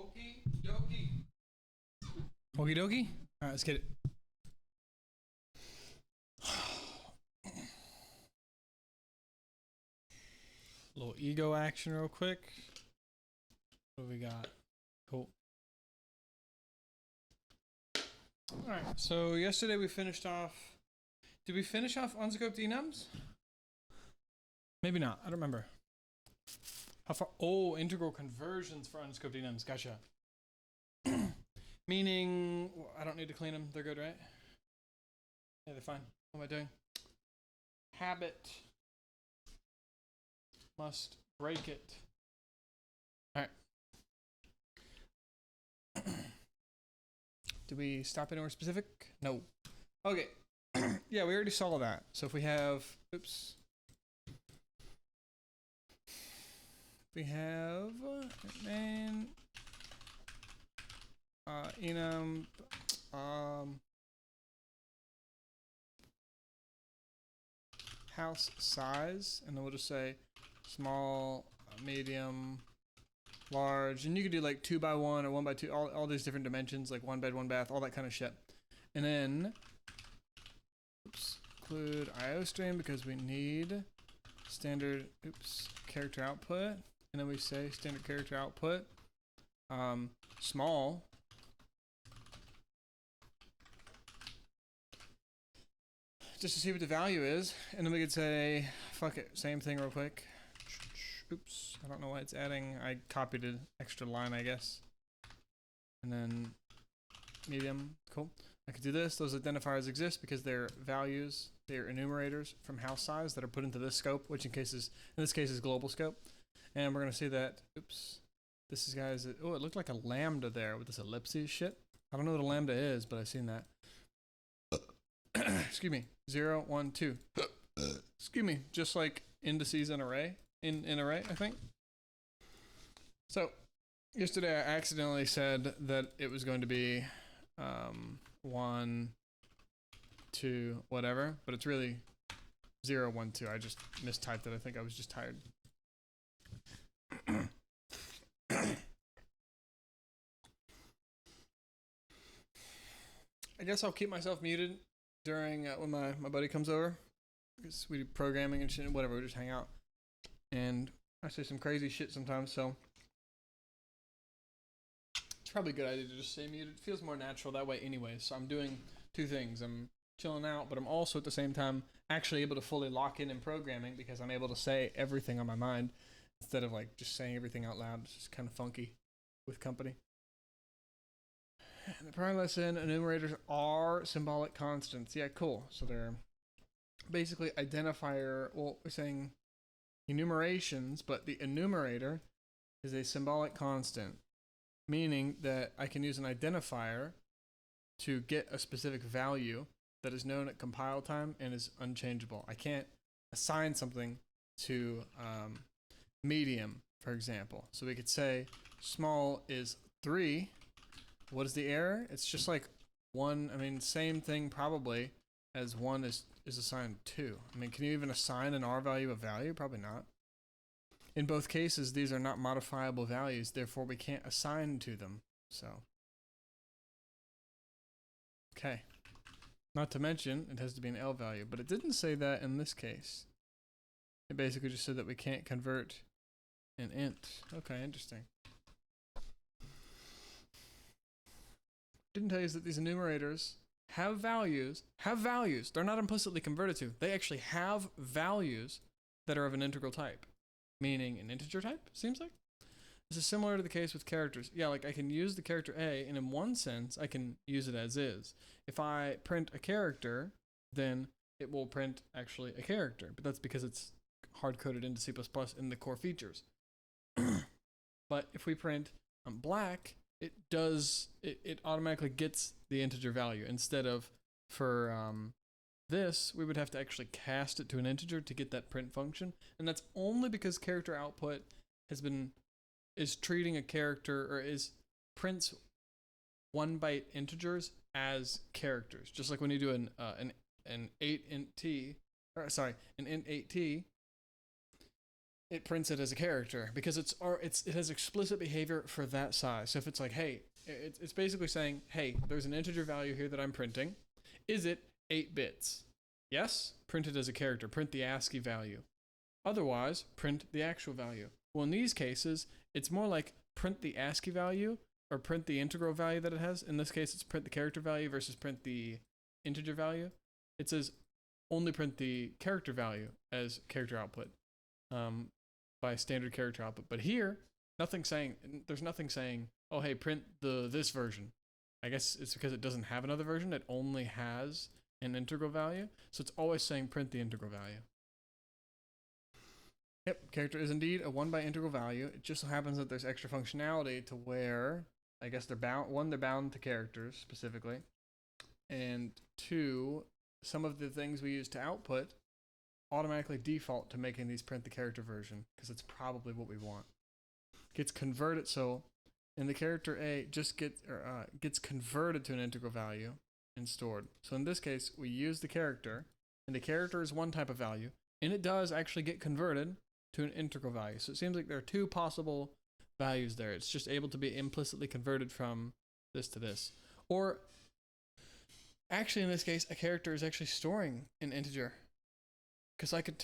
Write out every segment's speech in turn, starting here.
Okie dokie. Okie dokie? Alright, let's get it. Little ego action real quick. What do we got? Cool. Alright, so yesterday we finished off... Did we finish off unscoped enums? Maybe not, I don't remember. How far? Oh, integral conversions for unscoped enums, gotcha. Meaning, I don't need to clean them, they're good, right? Yeah, they're fine. What am I doing? Habit. Must break it. Alright. Did we stop anywhere specific? No. Okay. Yeah, we already saw that. So if we have, oops. We have main enum house size, and then we'll just say small, medium, large, and you could do like 2 by 1 or 1 by 2, all these different dimensions, like 1 bed, 1 bath, all that kind of shit. And then, oops, include IO stream because we need standard, oops, character output. And then we say standard character output, small, just to see what the value is. And then we could say, fuck it, same thing real quick. Oops, I don't know why it's adding. I copied an extra line, I guess. And then medium, cool. I could do this. Those identifiers exist because they're values, they're enumerators from house size that are put into this scope, which in this case is global scope. And we're gonna see that, oops, this is guys, oh, it looked like a lambda there with this ellipses shit. I don't know what a lambda is, but I've seen that. Excuse me, 0, 1, 2. Excuse me, just like indices in array, in array, I think. So, yesterday I accidentally said that it was going to be 1, 2, whatever, but it's really 0, 1, 2. I just mistyped it. I think I was just tired. I guess I'll keep myself muted during when my buddy comes over, because we do programming and shit, whatever, we just hang out, and I say some crazy shit sometimes, so it's probably a good idea to just stay muted. It feels more natural that way anyway. So I'm doing two things. I'm chilling out, but I'm also at the same time actually able to fully lock in programming because I'm able to say everything on my mind instead of like just saying everything out loud. It's just kind of funky with company. And the prior lesson, enumerators are symbolic constants. Yeah, cool. So they're basically identifier, well, we're saying enumerations, but the enumerator is a symbolic constant, meaning that I can use an identifier to get a specific value that is known at compile time and is unchangeable. I can't assign something to medium, for example. So we could say small is 3. What is the error? It's just like 1, I mean, same thing probably as 1 is assigned 2. I mean, can you even assign an R value a value? Probably not. In both cases, these are not modifiable values, therefore we can't assign to them. So, okay. Not to mention, it has to be an L value, but it didn't say that in this case. It basically just said that we can't convert an int. Okay, interesting. Didn't tell you is that these enumerators have values. They're not implicitly converted to. They actually have values that are of an integral type, meaning an integer type, seems like. This is similar to the case with characters. Yeah, like I can use the character A, and in one sense, I can use it as is. If I print a character, then it will print actually a character, but that's because it's hard-coded into C++ in the core features. But if we print black, it automatically gets the integer value instead of for this we would have to actually cast it to an integer to get that print function, and that's only because character output is treating a character or prints 1 byte integers as characters, just like when you do an 8 int t, or sorry, an int 8t. it prints it as a character because it has explicit behavior for that size. So if it's like, hey, it's basically saying, hey, there's an integer value here that I'm printing. Is it 8 bits? Yes, print it as a character. Print the ASCII value. Otherwise, print the actual value. Well, in these cases, it's more like print the ASCII value or print the integral value that it has. In this case, it's print the character value versus print the integer value. It says only print the character value as character output by standard character output. But here, there's nothing saying, oh, hey, print this version. I guess it's because it doesn't have another version. It only has an integral value. So it's always saying print the integral value. Yep, character is indeed a 1 by integral value. It just so happens that there's extra functionality to where, I guess they're bound to characters specifically. And 2, some of the things we use to output automatically default to making these print the character version because it's probably what we want. Gets converted, so in the character A just gets converted to an integral value and stored. So in this case, we use the character, and the character is one type of value, and it does actually get converted to an integral value. So it seems like there are 2 possible values there. It's just able to be implicitly converted from this to this. Or actually in this case, a character is actually storing an integer. Because I could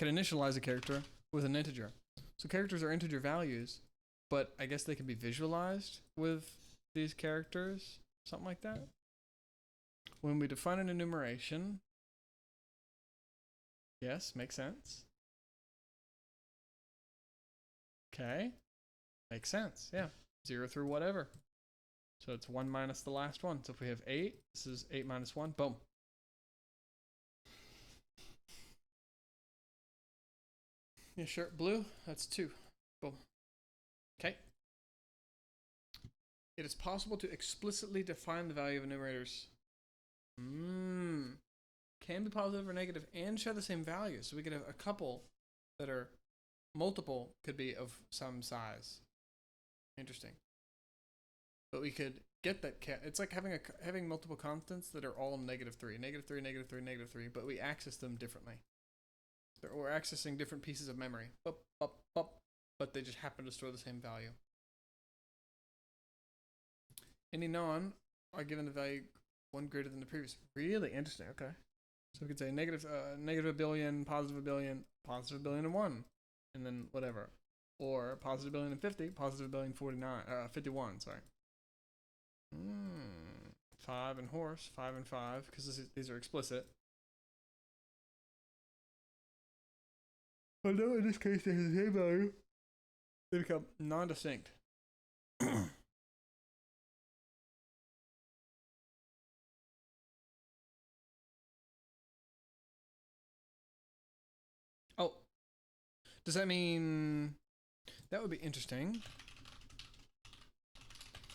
initialize a character with an integer. So characters are integer values, but I guess they can be visualized with these characters, something like that. When we define an enumeration, yes, makes sense. Okay, makes sense, yeah. 0 through whatever. So it's 1 minus the last one. So if we have 8, this is 8 minus 1, boom. Yeah, sure, blue, that's 2, boom. Okay. It is possible to explicitly define the value of enumerators. Can be positive or negative and share the same value. So we could have a couple that are multiple, could be of some size. Interesting. But we could get that it's like having multiple constants that are all -3, -3, -3, -3, but we access them differently. We're accessing different pieces of memory, but they just happen to store the same value. Any non are given the value 1 greater than the previous. Really interesting. Okay, so we could say negative a billion, positive a billion, positive a billion and 1, and then whatever, or positive a billion and 50, positive a billion 51. Sorry. 5 and horse, 5 and 5, because these are explicit. But no, in this case, they have the same value. They become non-distinct. Oh, does that mean that would be interesting?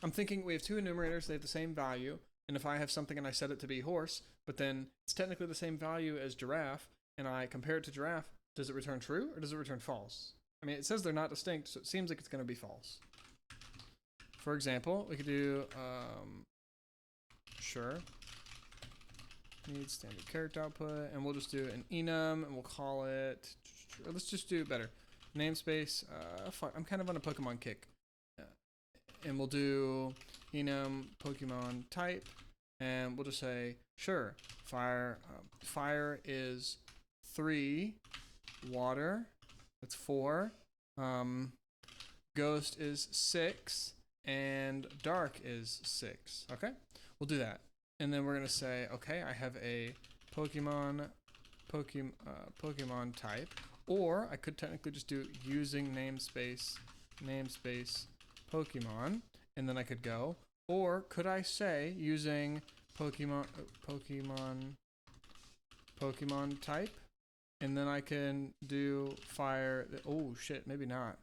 I'm thinking we have 2 enumerators, they have the same value, and if I have something and I set it to be horse, but then it's technically the same value as giraffe, and I compare it to giraffe, does it return true or does it return false? I mean, it says they're not distinct, so it seems like it's going to be false. For example, we could do, sure, need standard character output, and we'll just do an enum, and we'll call it, or let's just do it better, namespace, fuck, I'm kind of on a Pokemon kick. And we'll do enum Pokemon type, and we'll just say, sure, fire is 3, water, that's 4, ghost is 6, and dark is 6. Okay, we'll do that. And then we're gonna say, okay, I have a Pokemon type, or I could technically just do using namespace Pokemon, and then I could go, or could I say using Pokemon type, and then I can do fire. Oh shit, maybe not.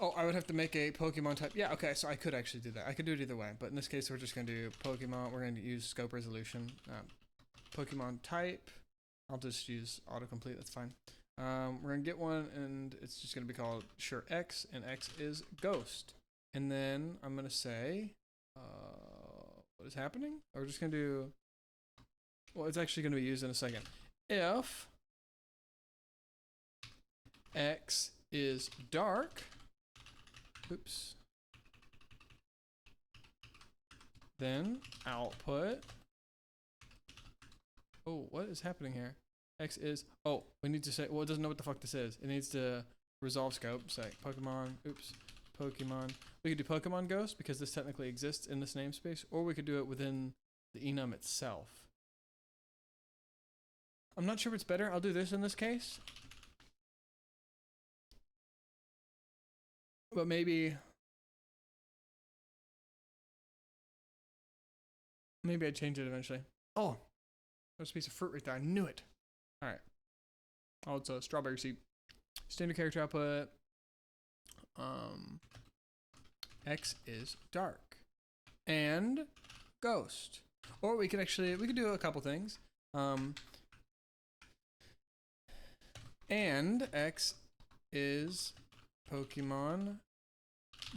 Oh, I would have to make a Pokemon type. Yeah, okay, so I could actually do that. I could do it either way, but in this case, we're just gonna do Pokemon. We're gonna use scope resolution. Pokemon type. I'll just use autocomplete. That's fine. We're gonna get one, and it's just gonna be called sure X, and X is ghost. And then I'm gonna say, what is happening? Or we're just going to do, well, it's actually going to be used in a second. If X is dark, oops, then output, oh, what is happening here? X is, oh, we need to say, well, it doesn't know what the fuck this is. It needs to resolve scope, say Pokemon, oops, Pokemon. We could do Pokemon Ghost because this technically exists in this namespace, or we could do it within the enum itself. I'm not sure what's better. I'll do this in this case. But maybe I'd change it eventually. Oh, there's a piece of fruit right there. I knew it. All right. Oh, it's a strawberry seed. Standard character output. X is dark and ghost. Or we could do a couple things. And X is Pokemon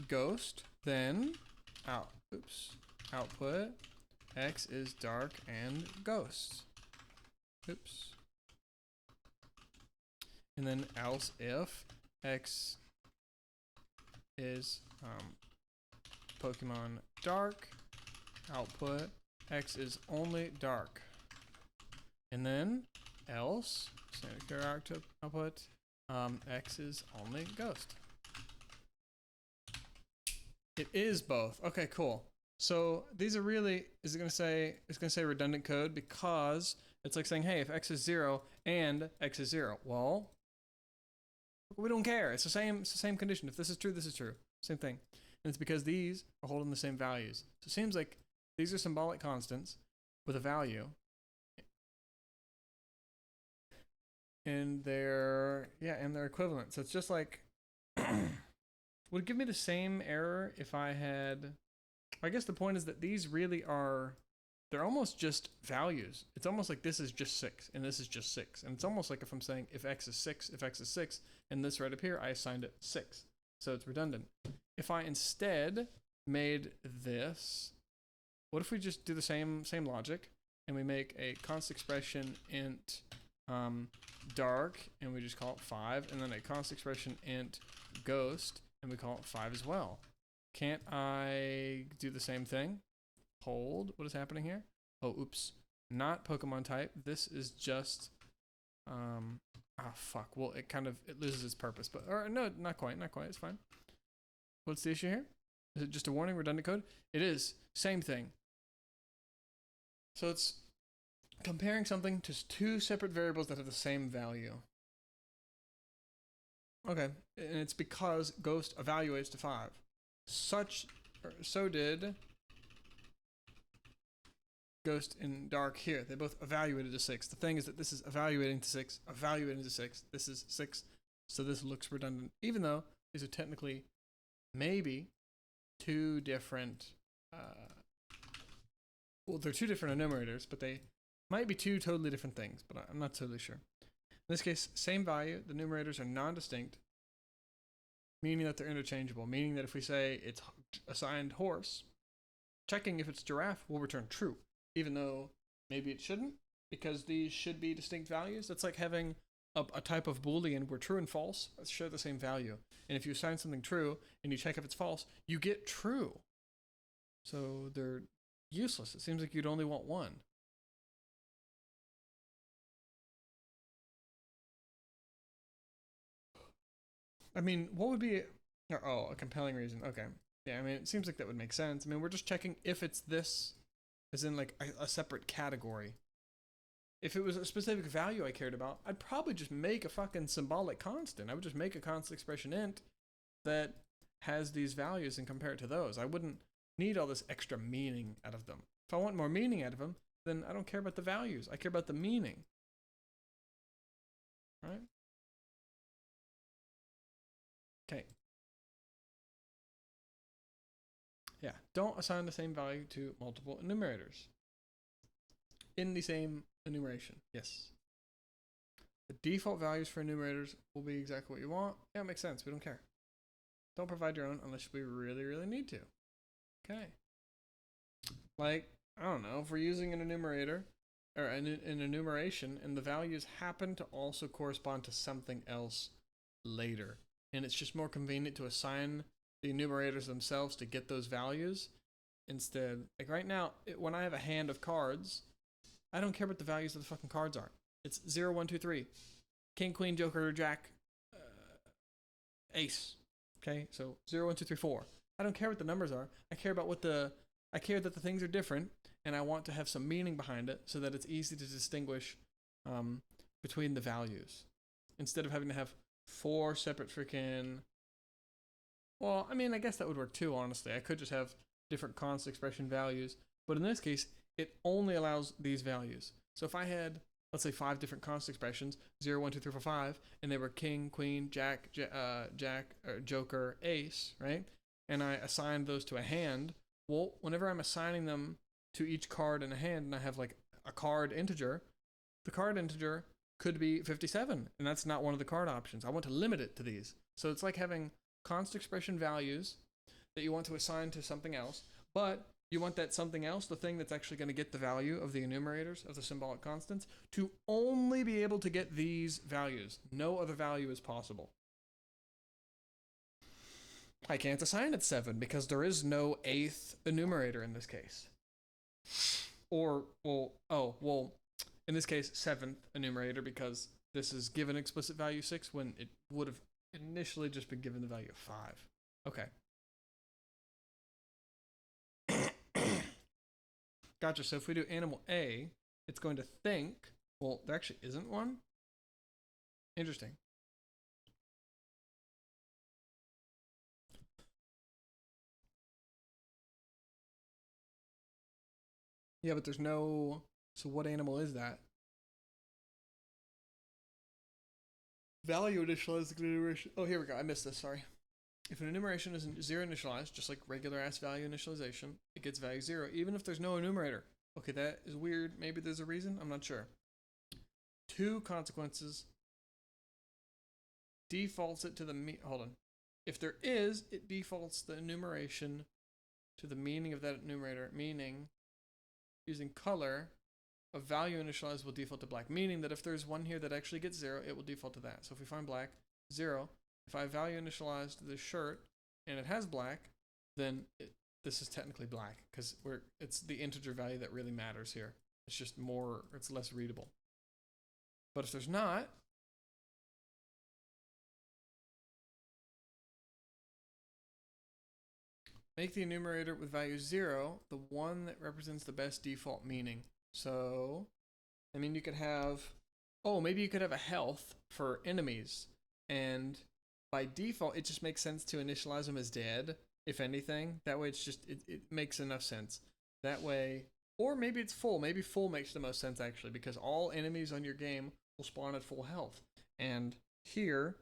Ghost, then output X is dark and ghost. Oops. And then else if X is Pokemon dark, output X is only dark. And then else standard character output X is only ghost. It is both. Okay, cool. So these are really, it's gonna say redundant code because it's like saying, hey, if X is 0 and X is 0, well, we don't care. It's the same condition. If this is true, this is true. Same thing. And it's because these are holding the same values. So it seems like these are symbolic constants with a value. And they're equivalent. So it's just like, would it give me the same error if I had, I guess the point is that these really are, they're almost just values. It's almost like this is just 6 and this is just 6. And it's almost like if I'm saying if X is 6, and this right up here, I assigned it 6. So it's redundant. If I instead made this, what if we just do the same logic and we make a const expression int dark and we just call it 5, and then a const expression int ghost and we call it 5 as well. Can't I do the same thing? Hold, what is happening here? Oh, oops, not Pokemon type. This is just, fuck. Well, it loses its purpose, but, or no, not quite, it's fine. What's the issue here? Is it just a warning, redundant code? It is, same thing. So it's comparing something to two separate variables that have the same value. Okay, and it's because ghost evaluates to 5. So did ghost and dark here. They both evaluated to 6. The thing is that this is evaluating to 6, this is 6, so this looks redundant, even though these are technically maybe two different, well, they're two different enumerators, but they might be two totally different things, but I'm not totally sure. In this case, same value, the numerators are non-distinct, meaning that they're interchangeable, meaning that if we say it's assigned horse, checking if it's giraffe will return true, even though maybe it shouldn't, because these should be distinct values. That's like having a type of Boolean where true and false share the same value. And if you assign something true and you check if it's false, you get true. So they're useless. It seems like you'd only want one. I mean, what would be, a compelling reason. Okay. Yeah, I mean, it seems like that would make sense. I mean, we're just checking if it's this, as in like a separate category. If it was a specific value I cared about, I'd probably just make a fucking symbolic constant. I would just make a constant expression int that has these values and compare it to those. I wouldn't need all this extra meaning out of them. If I want more meaning out of them, then I don't care about the values. I care about the meaning. Right? Okay. Yeah, don't assign the same value to multiple enumerators in the same enumeration. Yes. The default values for enumerators will be exactly what you want. Yeah, it makes sense. We don't care. Don't provide your own unless we really, really need to. Okay. Like, I don't know, if we're using an enumerator or an enumeration and the values happen to also correspond to something else later, and it's just more convenient to assign the enumerators themselves to get those values instead. Like right now, when I have a hand of cards, I don't care what the values of the fucking cards are. It's 0, 1, 2, 3. King, Queen, Joker, Jack, Ace. Okay, so 0, 1, 2, 3, 4. I don't care what the numbers are. I care that the things are different, and I want to have some meaning behind it so that it's easy to distinguish between the values instead of having to have 4 separate freaking. Well, I mean, I guess that would work too. Honestly, I could just have different constant expression values, but in this case, it only allows these values. So if I had, let's say, 5 different constant expressions, 0, 1, 2, 3, 4, 5, and they were King, Queen, Jack, Joker, Ace, right? And I assigned those to a hand. Well, whenever I'm assigning them to each card in a hand, and I have like a card integer, the card integer could be 57, and that's not one of the card options. I want to limit it to these. So it's like having constant expression values that you want to assign to something else, but you want that something else, the thing that's actually going to get the value of the enumerators, of the symbolic constants, to only be able to get these values. No other value is possible. I can't assign it 7 because there is no 8th enumerator in this case. Or, in this case, 7th enumerator because this is given explicit value 6 when it would have initially just been given the value of 5. Okay. Gotcha. So if we do animal A, it's going to think, well, there actually isn't one. Interesting. Yeah, but there's no. So what animal is that? Value initialized enumeration. Oh, here we go. I missed this. Sorry. If an enumeration is 0 initialized, just like regular ass value initialization, it gets value 0, even if there's no enumerator. Okay, that is weird. Maybe there's a reason. I'm not sure. 2 consequences. Defaults it to the hold on. If there is, it defaults the enumeration to the meaning of that enumerator, meaning using color, a value initialized will default to black, meaning that if there's one here that actually gets 0, it will default to that. So if we find black, 0. If I value initialized this shirt and it has black, then this is technically black because it's the integer value that really matters here. It's just more, it's less readable. But if there's not, make the enumerator with value 0 the one that represents the best default meaning. So, I mean, you could have, maybe you could have a health for enemies, and by default, it just makes sense to initialize them as dead, if anything. That way, it makes enough sense. That way, or maybe it's full. Maybe full makes the most sense, actually, because all enemies on your game will spawn at full health. And here,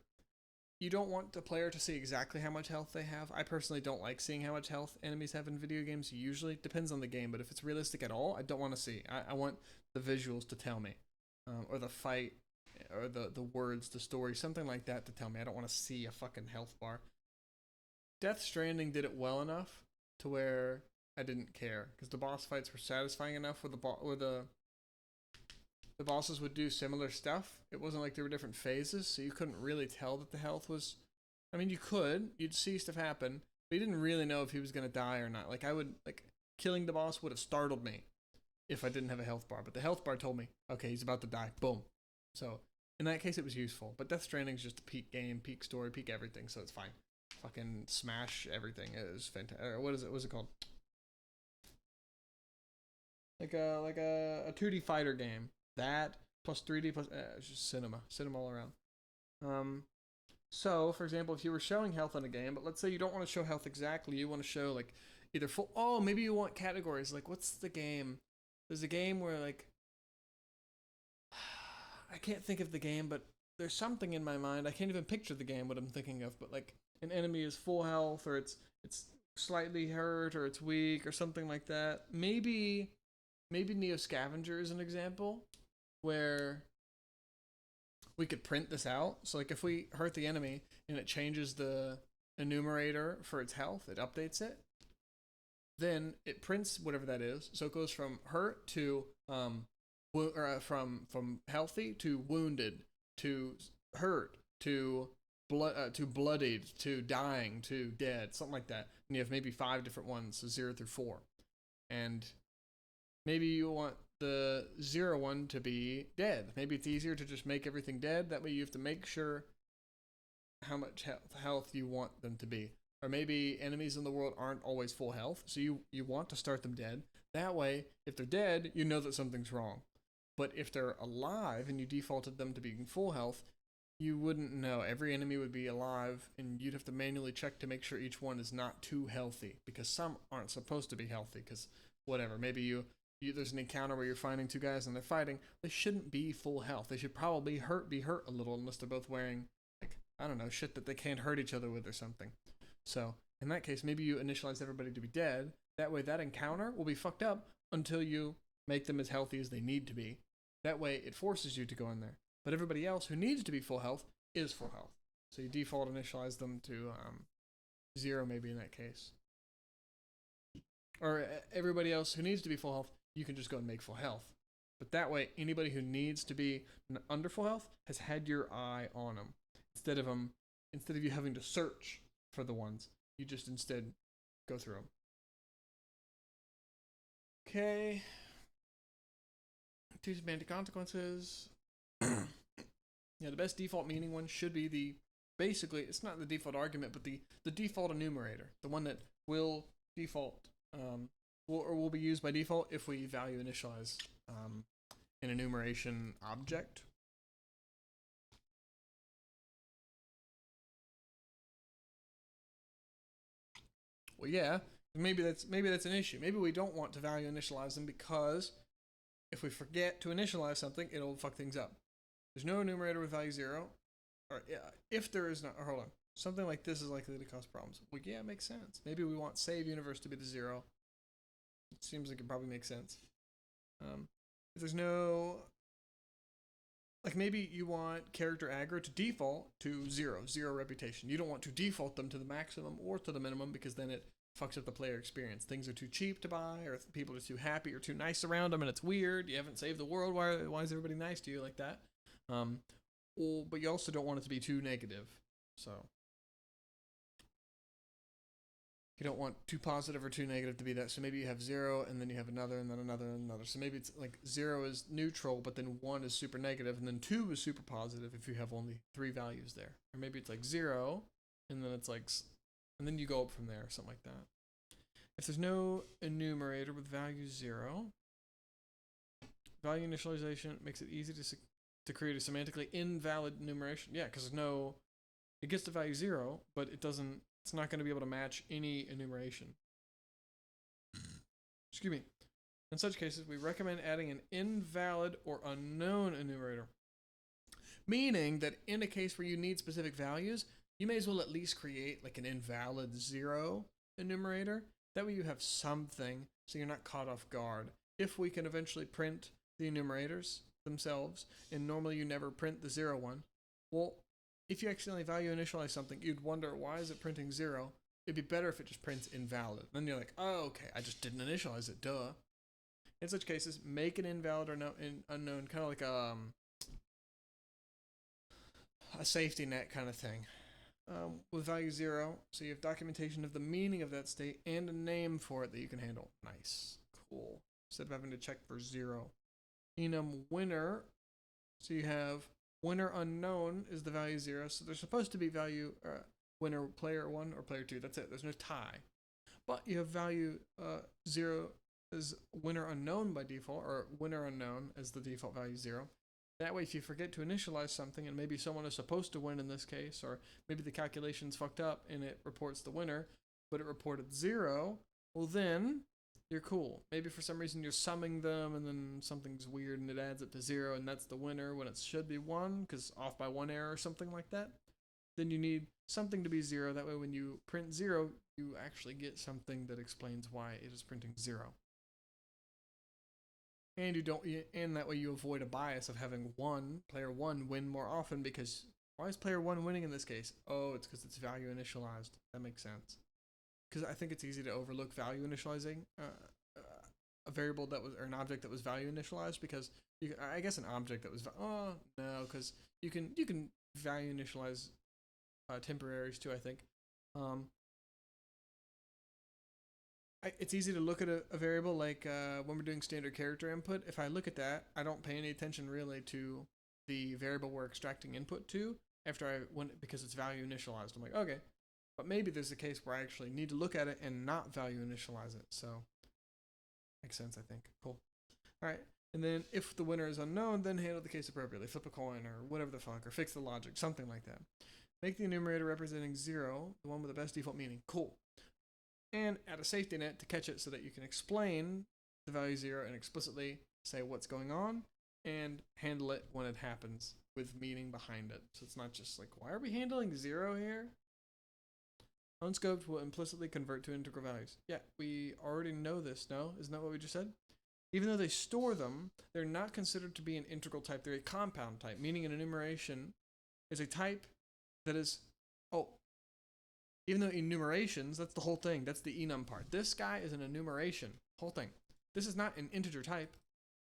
you don't want the player to see exactly how much health they have. I personally don't like seeing how much health enemies have in video games. Usually, depends on the game, but if it's realistic at all, I don't want to see. I want the visuals to tell me, or the fight, or the words, the story, something like that to tell me. I don't want to see a fucking health bar. Death Stranding did it well enough to where I didn't care because the boss fights were satisfying enough where the bosses would do similar stuff. It wasn't like there were different phases, so you couldn't really tell that the health was. I mean, you'd see stuff happen, but you didn't really know if he was gonna die or not. Like killing the boss would have startled me if I didn't have a health bar, but the health bar told me, okay, he's about to die. Boom. So in that case, it was useful. But Death Stranding is just a peak game, peak story, peak everything, so it's fine. Fucking smash everything. It was fantastic. What is it? What's it called? Like a 2D fighter game. That plus 3D plus it's just cinema all around. So for example, if you were showing health in a game, but let's say you don't want to show health exactly, you want to show like either full. Oh, maybe you want categories. Like what's the game? There's a game where like I can't think of the game, but there's something in my mind. I can't even picture the game what I'm thinking of, but like an enemy is full health or it's slightly hurt or it's weak or something like that. Maybe Neo Scavenger is an example where we could print this out. So like if we hurt the enemy and it changes the enumerator for its health, it updates it. then it prints whatever that is. So it goes from hurt to from healthy to wounded to hurt to bloodied to dying to dead, something like that. And you have maybe 5 different ones, so 0 through 4. And maybe you want the 0 one to be dead. Maybe it's easier to just make everything dead. That way you have to make sure how much health you want them to be. Or maybe enemies in the world aren't always full health, so you want to start them dead. That way, if they're dead, you know that something's wrong. But if they're alive and you defaulted them to being full health, you wouldn't know. Every enemy would be alive, and you'd have to manually check to make sure each one is not too healthy, because some aren't supposed to be healthy, because whatever, maybe there's an encounter where you're finding 2 guys and they're fighting, they shouldn't be full health. They should probably be hurt a little, unless they're both wearing, like, I don't know, shit that they can't hurt each other with or something. So, in that case, maybe you initialize everybody to be dead. That way, that encounter will be fucked up until you make them as healthy as they need to be. That way, it forces you to go in there. But everybody else who needs to be full health is full health. So you default initialize them to 0 maybe in that case. Or everybody else who needs to be full health, you can just go and make full health. But that way, anybody who needs to be under full health has had your eye on them. Instead of you having to search for the ones, you just instead go through them. Okay. 2 semantic consequences. Yeah, the best default meaning one should be basically, it's not the default argument, but the default enumerator, the one that will default, will be used by default if we value initialize an enumeration object. Well, yeah, maybe that's an issue. Maybe we don't want to value initialize them because if we forget to initialize something, it'll fuck things up. There's no enumerator with value 0, or if there is not, or hold on, something like this is likely to cause problems. Well, yeah, it makes sense. Maybe we want save universe to be the 0. It seems like it probably makes sense. If there's no, like maybe you want character aggro to default to 0 reputation. You don't want to default them to the maximum or to the minimum because then it fucks up the player experience. Things are too cheap to buy, or people are too happy or too nice around them, and it's weird. You haven't saved the world. Why is everybody nice to you like that? But you also don't want it to be too negative. So you don't want too positive or too negative to be that. So maybe you have 0, and then you have another, and then another, and another. So maybe it's like 0 is neutral, but then 1 is super negative, and then 2 is super positive if you have only 3 values there. Or maybe it's like 0, and then it's like, and then you go up from there, or something like that. If there's no enumerator with value 0, value initialization makes it easy to create a semantically invalid enumeration. Yeah, because it gets to value 0, but it's not going to be able to match any enumeration. Excuse me. In such cases, we recommend adding an invalid or unknown enumerator. Meaning that in a case where you need specific values, you may as well at least create like an invalid 0 enumerator. That way you have something so you're not caught off guard. If we can eventually print the enumerators themselves, and normally you never print the 0 one, well, if you accidentally value initialize something, you'd wonder, why is it printing 0? It'd be better if it just prints invalid. Then you're like, oh, okay, I just didn't initialize it, duh. In such cases, make an invalid or unknown, kind of like a safety net kind of thing. With value 0, so you have documentation of the meaning of that state and a name for it that you can handle. Nice. Cool. Instead of having to check for 0. Enum winner, so you have winner unknown is the value 0, so there's supposed to be value winner player 1 or player 2. That's it. There's no tie. But you have value 0 as winner unknown by default, or winner unknown as the default value 0. That way, if you forget to initialize something, and maybe someone is supposed to win in this case, or maybe the calculation's fucked up and it reports the winner, but it reported 0, well then, you're cool. Maybe for some reason you're summing them, and then something's weird and it adds it to 0, and that's the winner when it should be 1, because off by 1 error or something like that. Then you need something to be 0. That way when you print 0, you actually get something that explains why it is printing 0. And that way you avoid a bias of having player 1 win more often, because why is player 1 winning in this case? Oh, it's because it's value initialized. That makes sense. because I think it's easy to overlook value initializing a variable that was, or an object that was value initialized, because I guess an object that was, oh no, because you can value initialize temporaries too, I think. It's easy to look at a variable like when we're doing standard character input. If I look at that, I don't pay any attention really to the variable we're extracting input to because it's value initialized. I'm like, okay, but maybe there's a case where I actually need to look at it and not value initialize it. So makes sense, I think. Cool. All right. And then if the winner is unknown, then handle the case appropriately. Flip a coin or whatever the fuck, or fix the logic, something like that. Make the enumerator representing 0 the one with the best default meaning. Cool. And add a safety net to catch it so that you can explain the value 0 and explicitly say what's going on and handle it when it happens with meaning behind it. So it's not just like, why are we handling 0 here? Unscoped will implicitly convert to integral values. Yeah, we already know this, no? Isn't that what we just said? Even though they store them, they're not considered to be an integral type. They're a compound type, meaning an enumeration is a type that is, even though enumerations, that's the whole thing. That's the enum part. This guy is an enumeration, whole thing. This is not an integer type.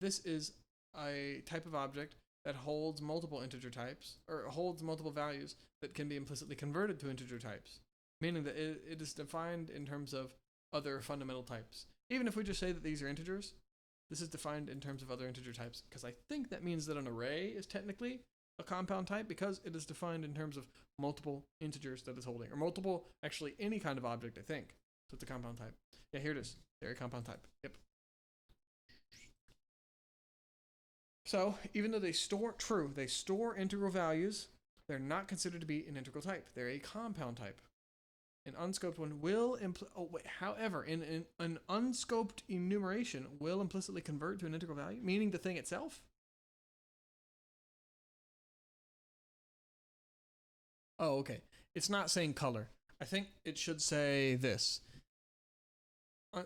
This is a type of object that holds multiple integer types, or holds multiple values that can be implicitly converted to integer types, meaning that it is defined in terms of other fundamental types. Even if we just say that these are integers, this is defined in terms of other integer types, because I think that means that an array is technically a compound type because it is defined in terms of multiple integers that it's holding, or multiple, actually any kind of object, I think. So it's a compound type. Yeah, here it is. They're a compound type. Yep. So even though they store integral values, they're not considered to be an integral type. They're a compound type. An unscoped one will however, in an unscoped enumeration will implicitly convert to an integral value, meaning the thing itself. Oh, okay. It's not saying color. I think it should say this.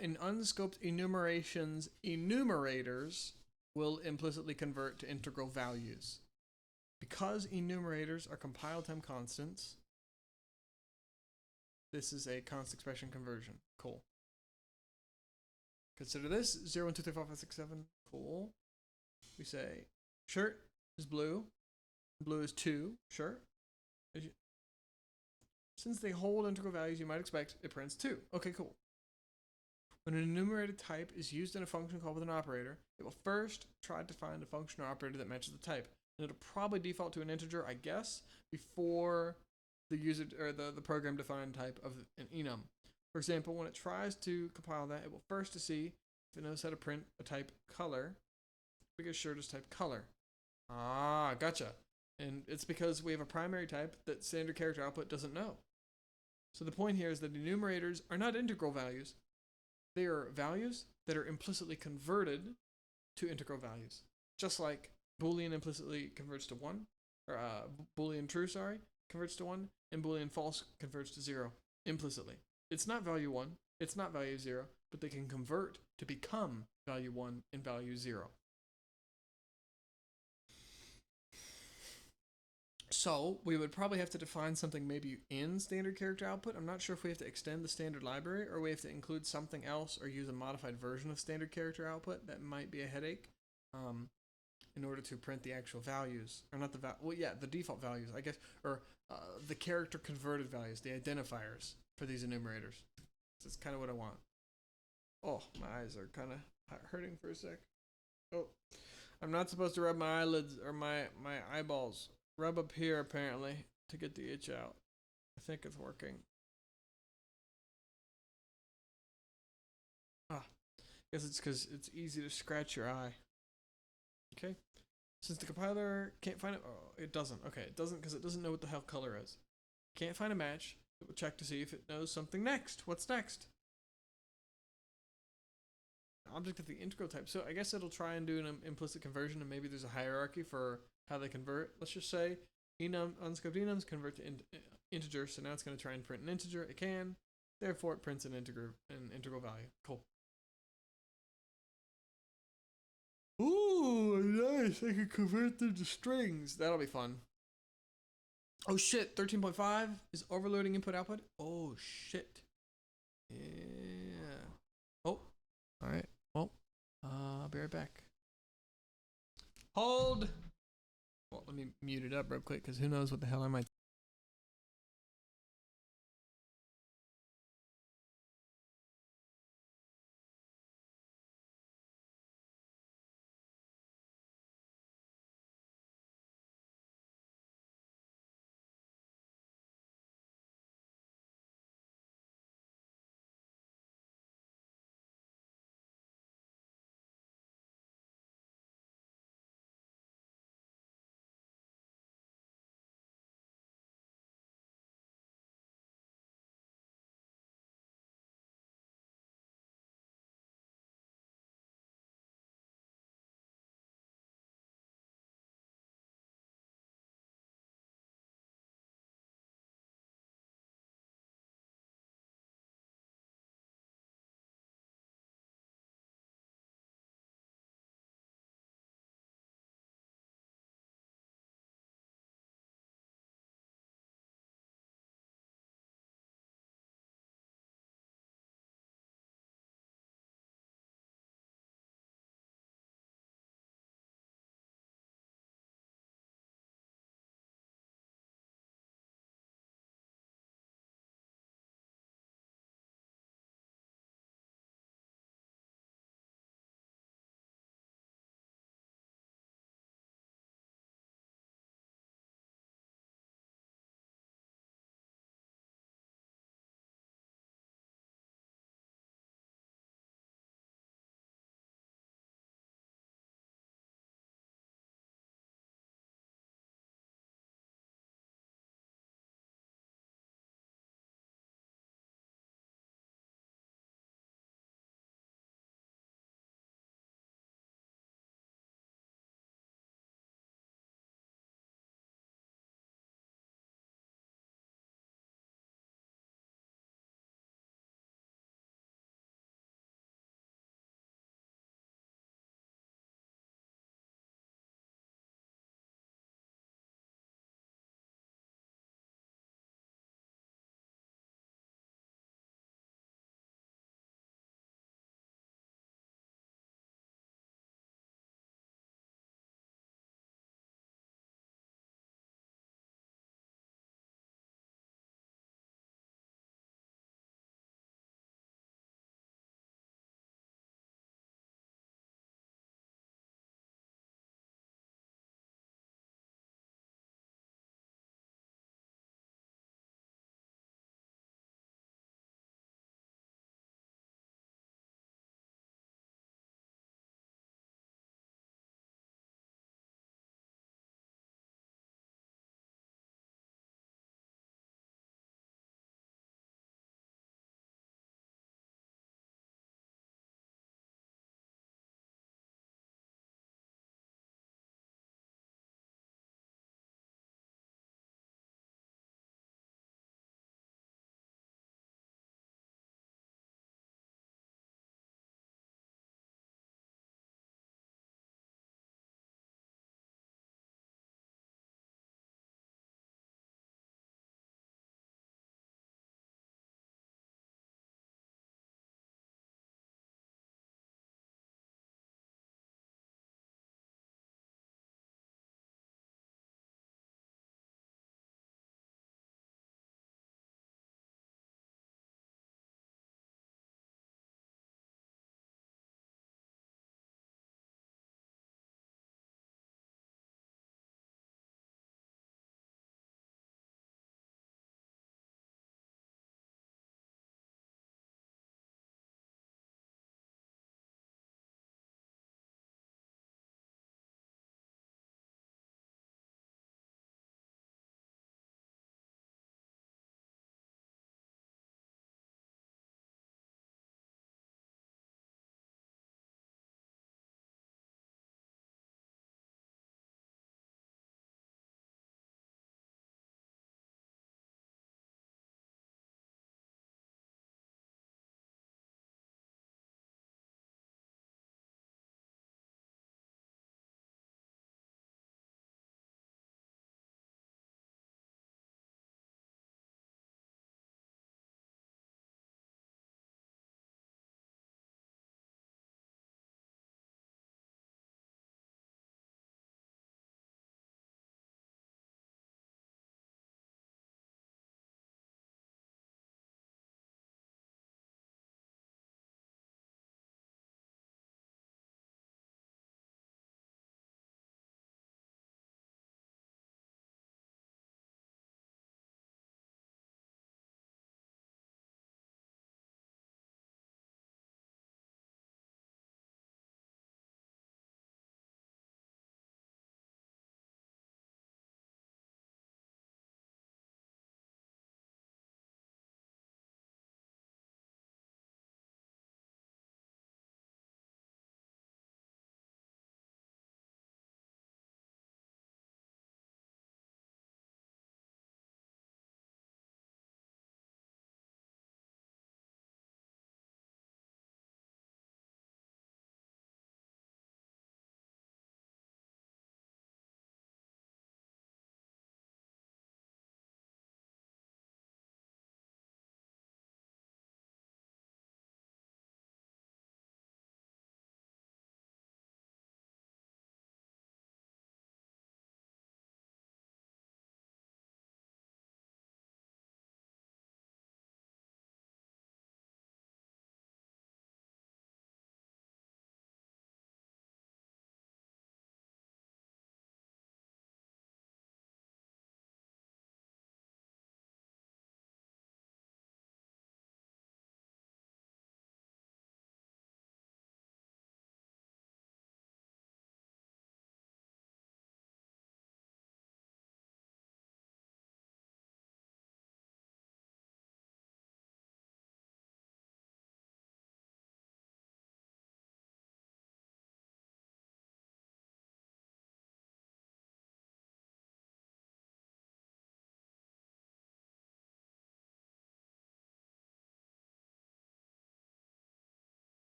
In unscoped enumerations, enumerators will implicitly convert to integral values. Because enumerators are compile time constants, this is a const expression conversion. Cool. Consider this 0, 1, 2, 3, 4, 5, 6, 7. Cool. We say shirt is blue. Blue is 2. Shirt. Since they hold integral values, you might expect it prints 2. Okay, cool. When an enumerated type is used in a function call with an operator, it will first try to find a function or operator that matches the type. And it'll probably default to an integer, I guess, before the user or the program defined type of an enum. For example, when it tries to compile that, it will first to see if it knows how to print a type color, because shirt is type color. Ah, gotcha. And it's because we have a primary type that standard character output doesn't know. So the point here is that enumerators are not integral values. They are values that are implicitly converted to integral values. Just like Boolean implicitly converts to 1, or Boolean true, converts to 1, and Boolean false converts to 0 implicitly. It's not value 1, it's not value 0, but they can convert to become value 1 and value 0. So we would probably have to define something maybe in standard character output. I'm not sure if we have to extend the standard library or we have to include something else or use a modified version of standard character output. That might be a headache in order to print the actual values. Or not the the default values, I guess, or the character converted values, the identifiers for these enumerators. That's kind of what I want. Oh, my eyes are kind of hurting for a sec. Oh, I'm not supposed to rub my eyelids or my eyeballs. Rub up here, apparently, to get the itch out. I think it's working. Ah, guess it's because it's easy to scratch your eye. Okay. Since the compiler can't find it, it doesn't. Okay, it doesn't because it doesn't know what the hell color is. Can't find a match. It will check to see if it knows something next. What's next? Object of the integral type. So I guess it'll try and do an implicit conversion, and maybe there's a hierarchy for how they convert. Let's just say unscoped enums convert to integer, so now it's going to try and print an integer. It can, therefore it prints an integral value. Cool. Ooh, nice! I can convert them to strings. That'll be fun. Oh shit! 13.5 is overloading input output. Oh shit! Yeah. Oh. All right. Well, I'll be right back. Hold. Well, let me mute it up real quick because who knows what the hell I might.